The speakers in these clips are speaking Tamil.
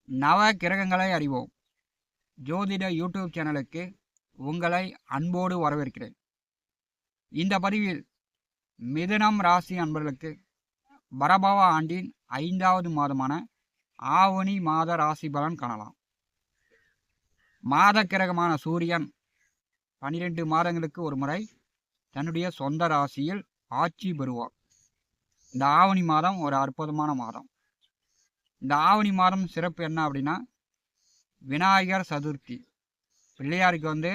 நவ கிரகங்களை அறிவோம் ஜோதிட யூடியூப் சேனலுக்கு உங்களை அன்போடு வரவேற்கிறேன். இந்த பதிவில் மிதுனம் ராசி அன்பர்களுக்கு பரபவ ஆண்டின் 5வது மாதமான ஆவணி மாத ராசி பலன் காணலாம். மாத கிரகமான சூரியன் 12 மாதங்களுக்கு ஒரு முறை தன்னுடைய சொந்த ராசியில் ஆட்சி பெறுவார். இந்த ஆவணி மாதம் ஒரு அற்புதமான மாதம். இந்த ஆவணி மாதம் சிறப்பு என்ன அப்படின்னா, விநாயகர் சதுர்த்தி பிள்ளையாருக்கு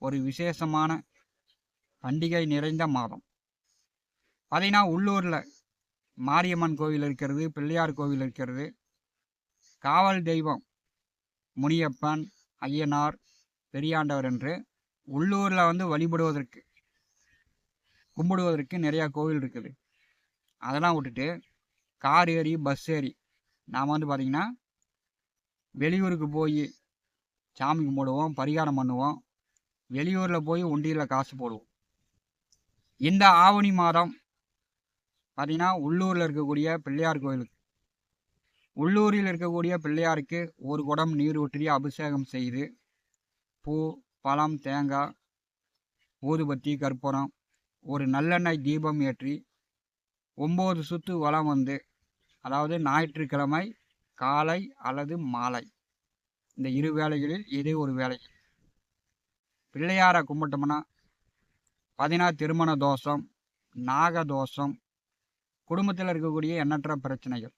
ஒரு விசேஷமான பண்டிகை நிறைந்த மாதம். பார்த்தீங்கன்னா, உள்ளூரில் மாரியம்மன் கோவில் இருக்கிறது, பிள்ளையார் கோவில் இருக்கிறது. காவல் தெய்வம் முனியப்பன், ஐயனார், பெரியாண்டவர் என்று உள்ளூரில் வழிபடுவதற்கு கும்பிடுவதற்கு நிறையா கோவில் இருக்குது. அதெல்லாம் விட்டுட்டு கார் ஏறி பஸ் ஏறி நாம் பார்த்திங்கன்னா வெளியூருக்கு போய் சாமி கும்பிடுவோம், பரிகாரம் பண்ணுவோம், வெளியூரில் போய் உண்டியில் காசு போடுவோம். இந்த ஆவணி மாதம் பார்த்திங்கன்னா உள்ளூரில் இருக்கக்கூடிய பிள்ளையார் கோயிலுக்கு, உள்ளூரில் இருக்கக்கூடிய பிள்ளையாருக்கு ஒரு குடம் நீர் ஊற்றி அபிஷேகம் செய்து பூ, பழம், தேங்காய், ஊதுபத்தி, கற்பூரம், ஒரு நல்லெண்ணெய் தீபம் ஏற்றி 9 சுற்று வலம் அதாவது ஞாயிற்றுக்கிழமை காலை அல்லது மாலை இந்த இரு வேளைகளில் ஏதோ ஒரு வேலை பிள்ளையாரை கும்பிட்டோம்னா பார்த்தீங்கன்னா திருமண தோஷம், நாக தோஷம், குடும்பத்தில் இருக்கக்கூடிய எண்ணற்ற பிரச்சனைகள்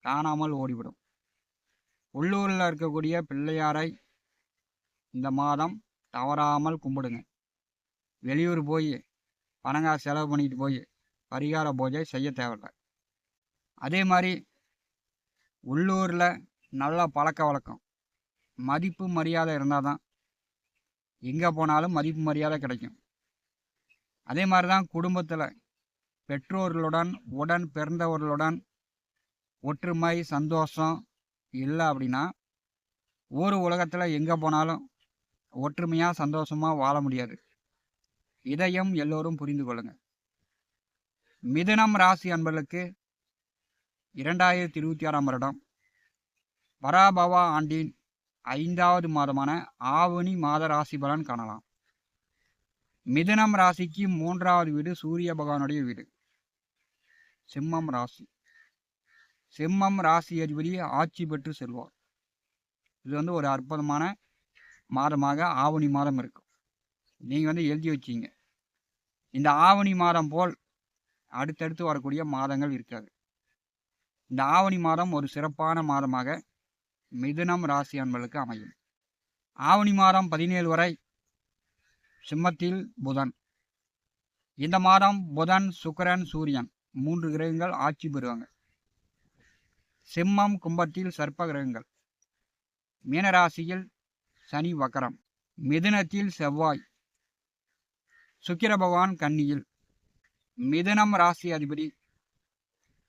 காணாமல் ஓடிவிடும். உள்ளூரில் இருக்கக்கூடிய பிள்ளையாரை இந்த மாதம் தவறாமல் கும்பிடுங்க. வெளியூர் போய் பணங்காய் செலவு பண்ணிட்டு போய் பரிகார பூஜை செய்ய தேவையில்லை. அதே மாதிரி உள்ளூரில் நல்ல பழக்க வழக்கம், மதிப்பு மரியாதை இருந்தால் தான் எங்கே போனாலும் மதிப்பு மரியாதை கிடைக்கும். அதே மாதிரி தான் குடும்பத்தில் பெற்றோர்களுடன், உடன் பிறந்தவர்களுடன் ஒற்றுமை, சந்தோஷம் இல்லை அப்படின்னா ஒரு உலகத்தில் எங்கே போனாலும் ஒற்றுமையாக சந்தோஷமாக வாழ முடியாது. இதையும் எல்லோரும் புரிந்து கொள்ளுங்கள். மிதுனம் ராசி அன்பர்களுக்கு 2026ஆம் வருடம் பராபவ ஆண்டின் 5வது மாதமான ஆவணி மாத ராசி பலன் காணலாம். மிதுனம் ராசிக்கு 3வது வீடு சூரிய பகவானுடைய வீடு. சிம்மம் ராசி. சிம்மம் ராசி அதிபதி ஆட்சி பெற்று செல்வார். இது ஒரு அற்புதமான மாதமாக ஆவணி மாதம் இருக்கும். நீங்கள் எழுதி வச்சிங்க. இந்த ஆவணி மாதம் போல் அடுத்தடுத்து வரக்கூடிய மாதங்கள் இருக்காது. இந்த ஆவணி மாதம் ஒரு சிறப்பான மாதமாக மிதுனம் ராசி அன்பர்களுக்கு அமையும். ஆவணி மாதம் 17 வரை சிம்மத்தில் புதன். இந்த மாதம் புதன், சுக்கிரன், சூரியன் 3 கிரகங்கள் ஆட்சி பெறுவாங்க. சிம்மம், கும்பத்தில் சர்ப்ப கிரகங்கள். மீனராசியில் சனி வக்கரம். மிதுனத்தில் செவ்வாய், சுக்கிர பகவான் கன்னியில். மிதுனம் ராசி அதிபதி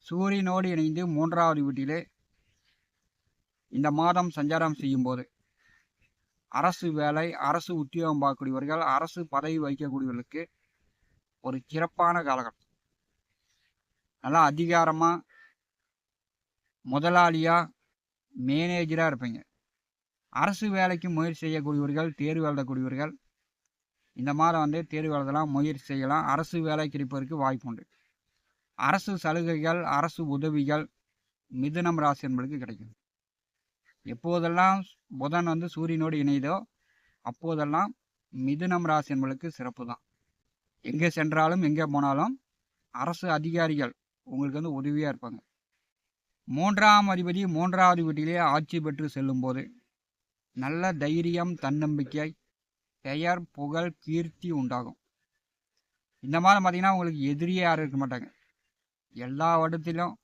சூரியனோடு இணைந்து 3வது வீட்டிலே இந்த மாதம் சஞ்சாரம் செய்யும்போது அரசு வேலை, அரசு உத்தியோகம் பார்க்கக்கூடியவர்கள், அரசு பதவி வகிக்கக்கூடியவர்களுக்கு ஒரு சிறப்பான காலகட்டம். நல்லா அதிகாரமாக முதலாளியாக மேனேஜராக இருப்பீங்க. அரசு வேலைக்கு முயற்சி செய்யக்கூடியவர்கள், தேர்வு எழுதக்கூடியவர்கள் இந்த மாதம் தேர்வு எழுதலாம், முயற்சி செய்யலாம். அரசு வேலை கிடைப்பதற்கு வாய்ப்பு உண்டு. அரசு சலுகைகள், அரசு உதவிகள் மிதுனம் ராசி என்பதற்கு கிடைக்கும். எப்போதெல்லாம் புதன் சூரியனோடு இணைதோ அப்போதெல்லாம் மிதுனம் ராசி என்பதற்கு சிறப்பு தான். எங்கே சென்றாலும் எங்கே போனாலும் அரசு அதிகாரிகள் உங்களுக்கு உதவியாக இருப்பாங்க. 3ஆம் அதிபதி 3வது வீட்டிலே ஆட்சி பெற்று செல்லும் போது நல்ல தைரியம், தன்னம்பிக்கை, பெயர், புகழ், கீர்த்தி உண்டாகும். இந்த மாதம் பார்த்தீங்கன்னா உங்களுக்கு எதிரியே யாரும் இருக்க மாட்டாங்க. எல்லா வருடத்திலும்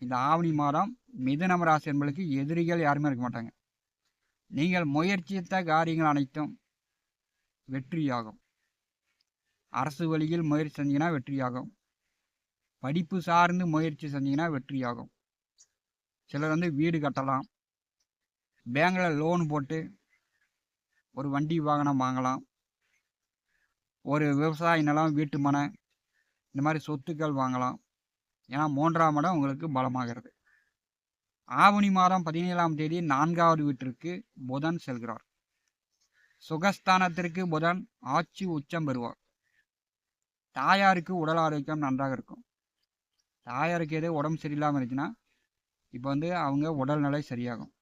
இந்த ஆவணி மாதம் மிதுனம் ராசி என்பதற்கு எதிரிகள் யாருமே இருக்க மாட்டாங்க. நீங்கள் முயற்சித்த காரியங்கள் அனைத்தும் வெற்றியாகும். அரசு வழியில் முயற்சி செஞ்சீங்கன்னா வெற்றியாகும். படிப்பு சார்ந்து முயற்சி செஞ்சீங்கன்னா வெற்றியாகும். சிலர் வீடு கட்டலாம், பேங்கில் லோன் போட்டு ஒரு வண்டி வாகனம் வாங்கலாம், ஒரு விவசாய நிலம், வீட்டு மனை, இந்த மாதிரி சொத்துக்கள் வாங்கலாம். ஏன்னா 3ஆம் இடம் உங்களுக்கு பலமாகிறது. ஆவணி மாதம் 17ஆம் தேதி 4வது வீட்டிற்கு புதன் செல்கிறார். சுகஸ்தானத்திற்கு புதன் ஆட்சி உச்சம் பெறுவார். தாயாருக்கு உடல் ஆரோக்கியம் நன்றாக இருக்கும். தாயாருக்கு எது உடம்பு சரியில்லாமல் இருந்துச்சுன்னா இப்போ அவங்க உடல்நிலை சரியாகும்.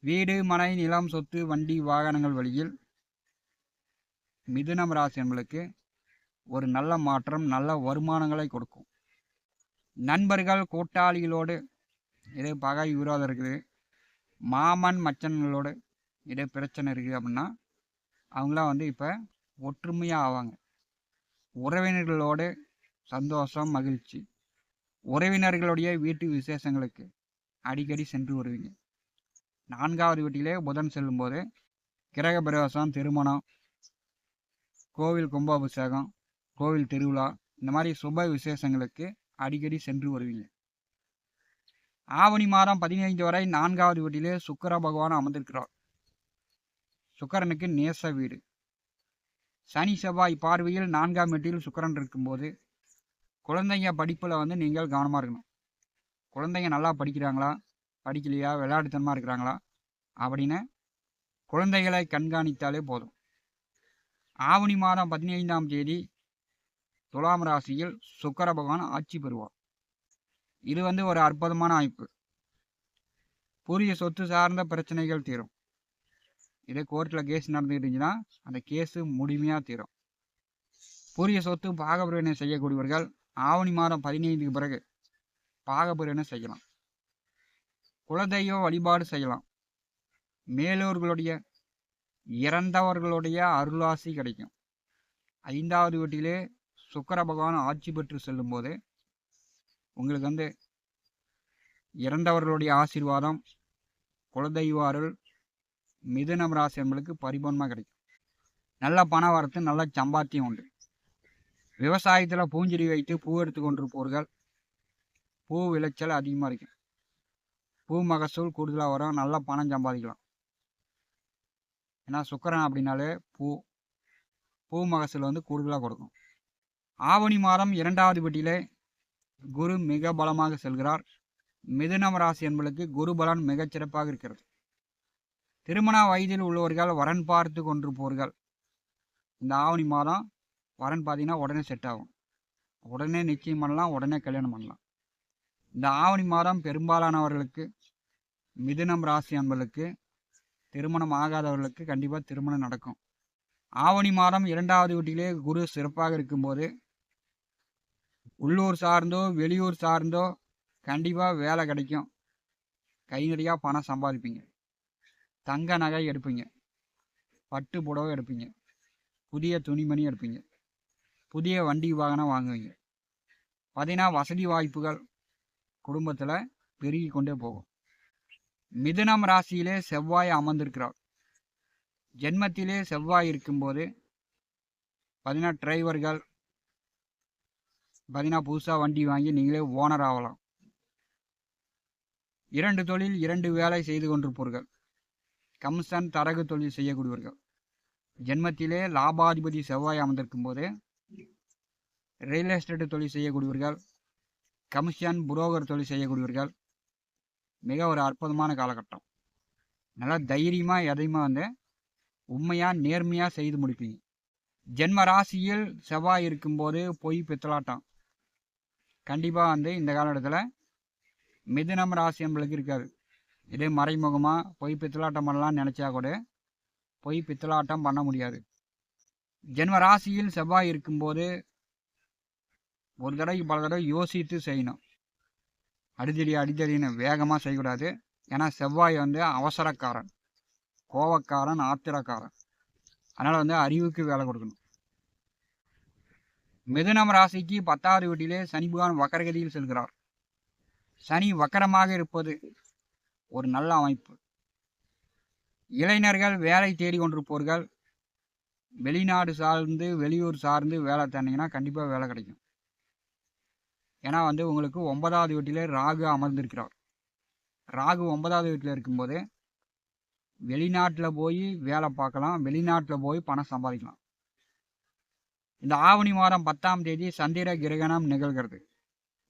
வீடு, மனை, நிலம், சொத்து, வண்டி, வாகனங்கள் வழியில் மிதுனம் ராசி என்பளுக்கு ஒரு நல்ல மாற்றம், நல்ல வருமானங்களை கொடுக்கும். நண்பர்கள், கூட்டாளிகளோடு இதே பகை விரோதம் இருக்குது, மாமன் மச்சன்களோடு இதே பிரச்சனை இருக்குது அப்படின்னா அவங்களாம் இப்போ ஒற்றுமையாக ஆவாங்க. உறவினர்களோடு சந்தோஷம், மகிழ்ச்சி. உறவினர்களுடைய வீட்டு விசேஷங்களுக்கு அடிக்கடி சென்று வருவீங்க. 4வது வீட்டிலே புதன் செல்லும்போது கிரக பிரவேசம், திருமணம், கோவில் கும்பாபிஷேகம், கோவில் திருவிழா, இந்த மாதிரி சுப விசேஷங்களுக்கு அடிக்கடி சென்று வருவீங்க. ஆவணி மாதம் 15 வரை 4வது வீட்டிலே சுக்கிர பகவான் அமர்ந்திருக்கிறார். சுக்கிரனுக்கு நேச வீடு. சனி செவ்வாய் பார்வையில் 4ஆம் வீட்டில் சுக்கிரன் இருக்கும்போது குழந்தைங்க படிப்பில் நீங்கள் கவனமாக இருக்கணும். குழந்தைங்க நல்லா படிக்கிறாங்களா, படிக்கலையா, விளையாட்டுத்தனமாக இருக்கிறாங்களா அப்படின்னு குழந்தைகளை கண்காணித்தாலே போதும். ஆவணி மாதம் 15ஆம் தேதி துலாம் ராசியில் சுக்கிர பகவான் ஆட்சி பெறுவார். இது ஒரு அற்புதமான அமைப்பு. பூர்வீக சொத்து சார்ந்த பிரச்சனைகள் தீரும். இதே கோர்ட்டில் கேஸ் நடந்துகிட்டு இருந்துச்சுன்னா அந்த கேஸு முழுமையாக தீரும். பூர்வீக சொத்து பாகப்பிரிவினை செய்யக்கூடியவர்கள் ஆவணி மாதம் 15க்கு பிறகு பாகப்பிரிவினை செய்யலாம். குலதெய்வ வழிபாடு செய்யலாம். மேலோர்களுடைய இறந்தவர்களுடைய அருளாசி கிடைக்கும். 5வது வீட்டிலே சுக்கிர பகவான் ஆட்சி பெற்று செல்லும்போது உங்களுக்கு இறந்தவர்களுடைய ஆசீர்வாதம், குலதெய்வ அருள் மிதுனம் ராசி என்பளுக்கு பரிபூர்ணமாக கிடைக்கும். நல்ல பண வரத்து, நல்ல சம்பாத்தியம் உண்டு. விவசாயத்தில் பூஞ்செடி வைத்து பூ எடுத்து கொண்டிருப்பவர்கள் பூ விளைச்சல் அதிகமாக இருக்கும். பூ மகசூல் கூடுதலாக வரும், நல்ல பணம் சம்பாதிக்கலாம். ஏன்னா சுக்கிரன் அப்படின்னாலே பூ மகசூல் கூடுதலாக கொடுக்கும். ஆவணி மாதம் 2வது வீட்டிலே குரு மிக பலமாக செல்கிறார். மிதுனம் ராசி என்பளுக்கு குரு பலன் மிகச்சிறப்பாக இருக்கிறது. திருமண வயதில் உள்ளவர்கள் வரன் பார்த்து கொண்டிருப்பவர்கள் இந்த ஆவணி மாதம் வரன் பார்த்தீங்கன்னா உடனே செட் ஆகும். உடனே நிச்சயம் பண்ணலாம், உடனே கல்யாணம் பண்ணலாம். இந்த ஆவணி மாதம் பெரும்பாலானவர்களுக்கு மிதுனம் ராசி என்பளுக்கு திருமணம் ஆகாதவர்களுக்கு கண்டிப்பாக திருமணம் நடக்கும். ஆவணி மாதம் 2வது வீட்டிலே குரு சிறப்பாக இருக்கும்போது உள்ளூர் சார்ந்தோ வெளியூர் சார்ந்தோ கண்டிப்பாக வேலை கிடைக்கும். கை நிறையா பணம் சம்பாதிப்பீங்க. தங்க நகை எடுப்பீங்க, பட்டு புடவை எடுப்பீங்க, புதிய துணிமணி எடுப்பீங்க, புதிய வண்டி வாகனம் வாங்குவீங்க. பார்த்தீங்கன்னா வசதி வாய்ப்புகள் குடும்பத்தில் பெருகி கொண்டே போகும். மிதுனம் ராசியிலே செவ்வாய் அமர்ந்திருக்கிறார். ஜென்மத்திலே செவ்வாய் இருக்கும்போது பார்த்தீங்கன்னா டிரைவர்கள் புதுசாக வண்டி வாங்கி நீங்களே ஓனர் ஆகலாம். 2 தொழில் 2 வேலை செய்து கொண்டிருப்பவர்கள், கமிஷன் தரகு தொழில் செய்யக்கூடியவர்கள், ஜென்மத்திலே லாபாதிபதி செவ்வாய் அமர்ந்திருக்கும் போது ரியல் எஸ்டேட் தொழில் செய்யக்கூடியவர்கள், கமிஷன் புரோக்கர் தொழில் செய்யக்கூடியவர்கள் மிக ஒரு அற்புதமான காலகட்டம். நல்லா தைரியமாக எதையுமே உண்மையாக நேர்மையாக செய்து முடிப்பீங்க. ஜென்ம ராசியில் செவ்வாய் இருக்கும்போது பொய் பித்தலாட்டம் கண்டிப்பாக இந்த காலகட்டத்தில் மிதுனம் ராசி நம்மளுக்கு இருக்காது. இதே மறைமுகமாக பொய் பித்தலாட்டம் பண்ணலாம்னு நினச்சா கூட பொய் பித்தலாட்டம் பண்ண முடியாது. ஜென்ம ராசியில் செவ்வாய் இருக்கும்போது ஒரு தடவை பல தடவை யோசித்து செய்யணும். அடித்தடின்னு வேகமாக செய்யக்கூடாது. ஏன்னா செவ்வாய் அவசரக்காரன், கோவக்காரன், ஆத்திரக்காரன். அதனால் அறிவுக்கு வேலை கொடுக்கணும். மிதுனம் ராசிக்கு 10வது வீட்டிலே சனி பகவான் வக்கரகதியில் செல்கிறார். சனி வக்கரமாக இருப்பது ஒரு நல்ல அமைப்பு. இளைஞர்கள் வேலை தேடி கொண்டிருப்பவர்கள் வெளிநாடு சார்ந்து வெளியூர் சார்ந்து வேலை தேடினீங்கன்னா கண்டிப்பாக வேலை கிடைக்கும். ஏன்னா உங்களுக்கு 9வது வீட்டிலே ராகு அமர்ந்திருக்கிறார். ராகு 9வது வீட்டில் இருக்கும்போது வெளிநாட்டில் போய் வேலை பார்க்கலாம், வெளிநாட்டில் போய் பணம் சம்பாதிக்கலாம். இந்த ஆவணி மாதம் 10ஆம் தேதி சந்திர கிரகணம் நிகழ்கிறது.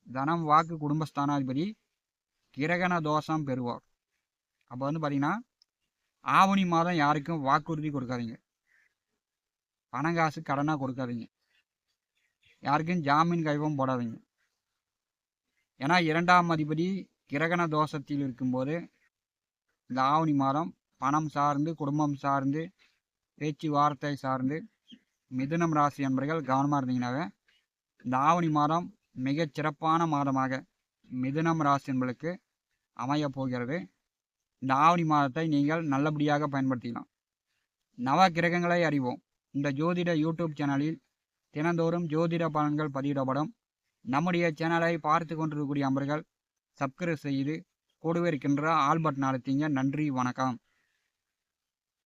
தனம், வாக்கு, குடும்பஸ்தானாதிபதி கிரகண தோஷம் பெறுவார். அப்போ வந்து பார்த்தீங்கன்னா ஆவணி மாதம் யாருக்கும் வாக்குறுதி கொடுக்காதீங்க, பணம் காசு கடனாக கொடுக்காதீங்க, யாருக்கும் ஜாமீன் கைவம் போடாதீங்க. ஏன்னா 2ஆம் அதிபதி கிரகண தோஷத்தில் இருக்கும்போது இந்த ஆவணி மாதம் பணம் சார்ந்து, குடும்பம் சார்ந்து, பேச்சு வார்த்தை சார்ந்து மிதுனம் ராசி என்பர்கள் கவனமாக இருந்தீங்கன்னாவே இந்த ஆவணி மாதம் மிகச் சிறப்பான மாதமாக மிதுனம் ராசி என்பளுக்கு அமைய போகிறது. இந்த ஆவணி மாதத்தை நீங்கள் நல்லபடியாக பயன்படுத்திக்கலாம். நவ கிரகங்களை அறிவோம் இந்த ஜோதிட யூடியூப் சேனலில் தினந்தோறும் ஜோதிட பலன்கள் பதிவிடப்படும். நம்முடைய சேனலை பார்த்து கொண்டிருக்கக்கூடிய அன்பர்கள் சப்ஸ்கிரைப் செய்து கூடவே இருக்கின்ற ஆல் பட்டன் அழுத்திங்க. நன்றி, வணக்கம்.